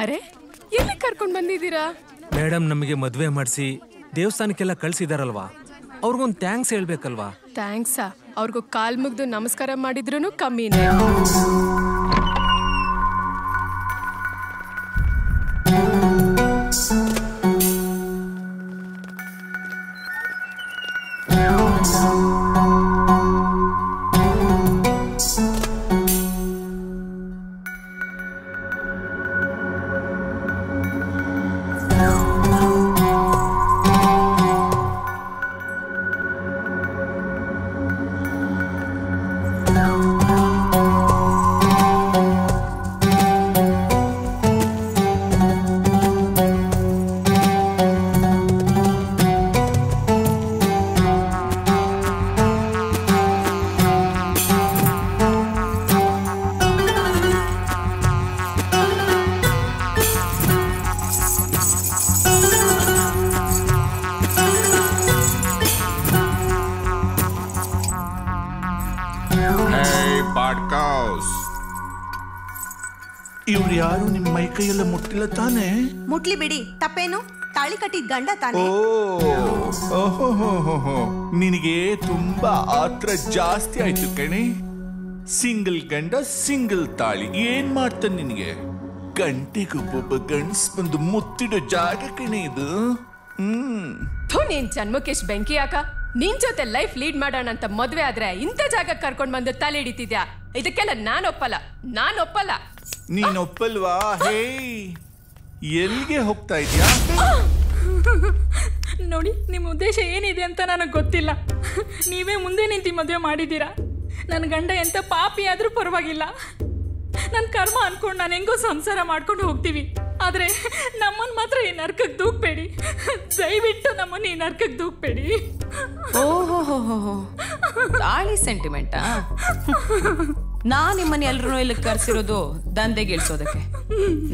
ಅರೆ ಎಲ್ಲಿ ಕರ್ಕೊಂಡು ಬಂದಿದ್ದೀರಾ? ಮೇಡಮ್ ನಮಗೆ ಮದುವೆ ಮಾಡಿಸಿ ದೇವಸ್ಥಾನಕ್ಕೆಲ್ಲ ಕಳ್ಸಿದಾರಲ್ವಾ, ಅವ್ರಿಗೊಂದು ಥ್ಯಾಂಕ್ಸ್ ಹೇಳ್ಬೇಕಲ್ವಾ? ಥ್ಯಾಂಕ್ಸಾ? ಅವ್ರಿಗೂ ಕಾಲ್ ಮುಗ್ದು ನಮಸ್ಕಾರ ಮಾಡಿದ್ರು ಕಮ್ಮಿನೇ. ಇವ್ರು ಯಾರು? ನಿಮ್ಮ ಮೈ ಕೈಯೆಲ್ಲ ಮುಟ್ಟಿಲ್ಲ ತಾನೆ? ಮುಟ್ಲಿ ಬಿಡಿ, ತಪ್ಪೇನು? ತಾಳಿ ಕಟ್ಟಿದ ಗಂಡ ತಾನೆ. ನಿನಗೆ ತುಂಬಾ ಆತ್ರ ಜಾಸ್ತಿ ಆಯ್ತು ಕಣೆ. ಸಿಂಗಲ್ ಗಂಡ ಸಿಂಗಲ್ ತಾಳಿ ಏನ್ ಮಾಡ್ತಾನೆ ನಿನಗೆ? ಗಂಟೆಗೊಬ್ಬೊಬ್ಬ ಗಂಡ್ಸ್ ಬಂದು ಮುತ್ತಿಡೋ ಜಾಗ ಕಣೆ ಇದು. ನೀನ್ ಜನ್ಮಕ್ಕೆ ಬೆಂಕಿ ಯಾಕ? ನಿನ್ ಜೊತೆ ಲೈಫ್ ಲೀಡ್ ಮಾಡೋಣ ಅಂತ ಮದ್ವೆ ಆದ್ರೆ ಇಂಥ ಜಾಗ ಕರ್ಕೊಂಡ್ ಬಂದು ತಲೆ ಹಿಡಿತಿದ್ಯಾ? ಇದಕ್ಕೆಲ್ಲ ನಾನೊಪ್ಪಲ್ಲ. ನೀನೊಪ್ಪಲ್ವಾ? ಹೇ, ಎಲ್ಲಿಗೆ ಹೋಗ್ತಾ ಇದ್ಯಾ? ನೋಡಿ, ನಿಮ್ಮ ಉದ್ದೇಶ ಏನಿದೆ ಅಂತ ನನಗೆ ಗೊತ್ತಿಲ್ಲ. ನೀವೇ ಮುಂದೆ ನಿಂತು ಮದುವೆ ಮಾಡಿದ್ದೀರಾ. ನನ್ನ ಗಂಡ ಎಂತ ಪಾಪಿ ಆದ್ರೂ ಪರವಾಗಿಲ್ಲ, ನನ್ನ ಕರ್ಮ ಅನ್ಕೊಂಡು ನಾನು ಹೆಂಗೋ ಸಂಸಾರ ಮಾಡ್ಕೊಂಡು ಹೋಗ್ತೀವಿ. ಆದ್ರೆ ನಮ್ಮನ್ನ ಮಾತ್ರ ಈ ನರ್ಕಕ್ಕೆ ದೂಕ್ಬೇಡಿ, ದಯವಿಟ್ಟು ನಮ್ಮನ್ನ ಈ ನರ್ಕಕ್ಕೆ ದೂಕ್ಬೇಡಿ. ಓಹೋ, ತಾಳಿ ಸೆಂಟಿಮೆಂಟಾ? ನಾನ್ ನಿಮ್ಮನ್ನ ಎಲ್ರು ಇಲ್ಲಿ ಕರ್ಸಿರೋದು ದಂಧೆಗೆ ಇಳಿಸೋದಕ್ಕೆ.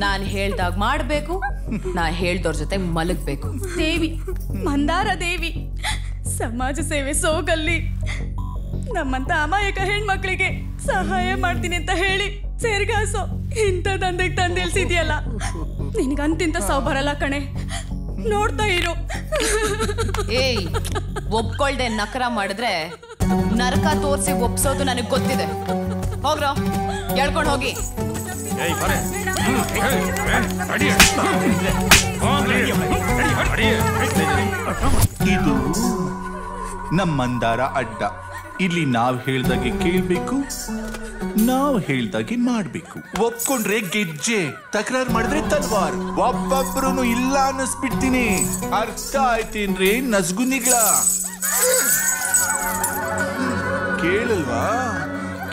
ನಾನು ಹೇಳ್ದಾಗ ಮಾಡ್ಬೇಕು, ನಾ ಹೇಳ್ದವ್ರ ಜೊತೆ ಮಲಗ್ಬೇಕು. ದೇವಿ, ಮಂದಾರ ದೇವಿ, ಸಮಾಜ ಸೇವೆ ಸೋಗಲ್ಲಿ ನಮ್ಮಂತ ಅಮಾಯಕ ಹೆಣ್ಮಕ್ಳಿಗೆ ಸಹಾಯ ಮಾಡ್ತೀನಿ ಅಂತ ಹೇಳಿ ಸೇರ್ಗಾಸೋ ಇಂಥ ದಂಧೆಗೆ ತಂದಿಲ್ಸಿದ್ಯಲ್ಲ, ನಿನ್ಗಂತಿಂತ ಸಾವು ಬರಲ್ಲ ಕಣೆ. ನೋಡ್ತಾ ಇರು. ಏಯ್, ಒಪ್ಕೊಳ್ದೆ ನಕರ ಮಾಡಿದ್ರೆ ನರಕ ತೋರ್ಸಿ ಒಪ್ಸೋದು ನನಗ್ ಗೊತ್ತಿದೆ. ಹೋಗ್ರೋ, ಹೇಳ್ಕೊಂಡು ಹೋಗಿ. ಇದು ನಮ್ಮ ಮಂದಾರ ಅಡ್ಡ. ಇಲ್ಲಿ ನಾವ್ ಹೇಳ್ದಾಗೆ ಕೇಳ್ಬೇಕು, ನಾವ್ ಹೇಳ್ದಾಗೆ ಮಾಡ್ಬೇಕು. ಒಪ್ಕೊಂಡ್ರೆ ಗೆಜ್ಜೆ, ತಕರಾರು ಮಾಡಿದ್ರೆ ತಲ್ವಾರ್. ಒಬ್ಬೊಬ್ರು ಇಲ್ಲ ಅನ್ನಿಸ್ಬಿಡ್ತೀನಿ. ಅರ್ಥ ಆಯ್ತೇನ್ರಿ ನಸ್ಗುನಿಗಳ? ಕೇಳಲ್ವಾ?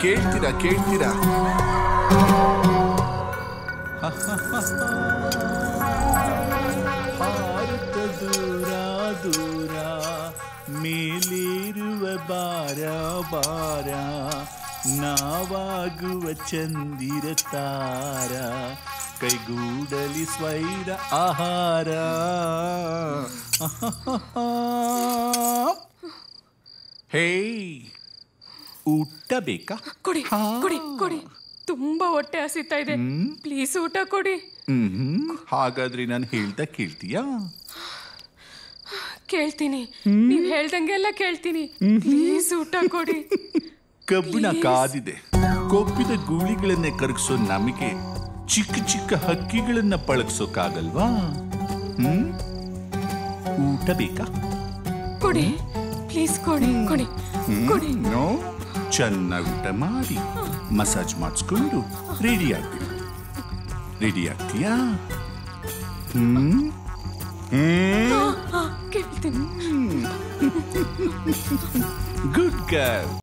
ಕೇಳ್ತೀರಾ? ಭಾರತ ದೂರ ದೂರ ಮೇಲೇರುವ ಬಾರ ನಾವಾಗುವ ಚಂದಿರ ತಾರ, ಕೈಗೂಡಲಿ ಸ್ವೈರ ಆಹಾರ. ಹೇ, ಊಟ ಬೇಕಾ? ಕೊಡಿ. ತುಂಬಾ ಹೊಟ್ಟೆ ಹಸಿತಾ ಇದೆ, ಪ್ಲೀಸ್ ಊಟ ಕೊಡಿ. ಹಾಗಾದ್ರೆ ನಾನು ಹೇಳ್ತಾ ಕೇಳ್ತೀಯಾ? ಕೇಳ್ತೀನಿ, ನೀವ್ ಹೇಳ್ದಂಗೆಲ್ಲ ಕೇಳ್ತೀನಿ. ಪ್ಲೀಸ್ ಊಟ ಕೊಡಿ. ಕಬ್ಬಿಣ ಕಾದಿದೆ, ಕೊಬ್ಬಿದ ಗೂಳಿಗಳನ್ನೇ ಕರಗಿಸೋ ನಮಗೆ ಚಿಕ್ಕ ಚಿಕ್ಕ ಹಕ್ಕಿಗಳನ್ನ ಪಳಗಿಸೋಕಾಗಲ್ವಾ? ಊಟ ಬೇಕಾ? ಕೊಡಿ, ಪ್ಲೀಸ್ ಕೊಡಿ. ಚೆನ್ನಾಗಿ ಊಟ ಮಾಡಿ ಮಸಾಜ್ ಮಾಡಿಸ್ಕೊಂಡು ರೆಡಿ ಆಗ್ತೀಯಾ? ಕೇಳ್ತೀನಿ. Good girl.